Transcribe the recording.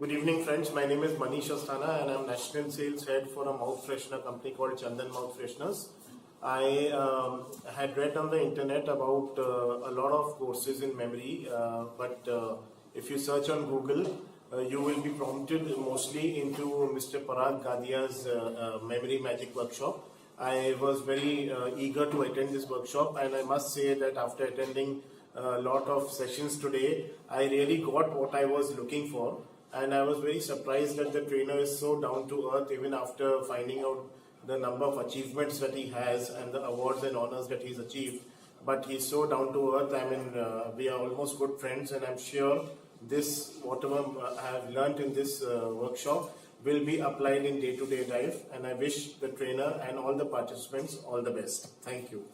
Good evening, friends. My name is Manish Ashthana and I'm National Sales Head for a Mouthfreshener company called Chandan Mouthfresheners. I had read on the internet about a lot of courses in memory, but if you search on Google, you will be prompted mostly into Mr. Parag Gadhia's Memory Magic Workshop. I was very eager to attend this workshop, and I must say that after attending a lot of sessions today, I really got what I was looking for. And I was very surprised that the trainer is so down to earth even after finding out the number of achievements that he has and the awards and honors that he's achieved. But he's so down to earth. I mean, we are almost good friends, and I'm sure this, whatever I have learned in this workshop, will be applied in day-to-day life. And I wish the trainer and all the participants all the best. Thank you.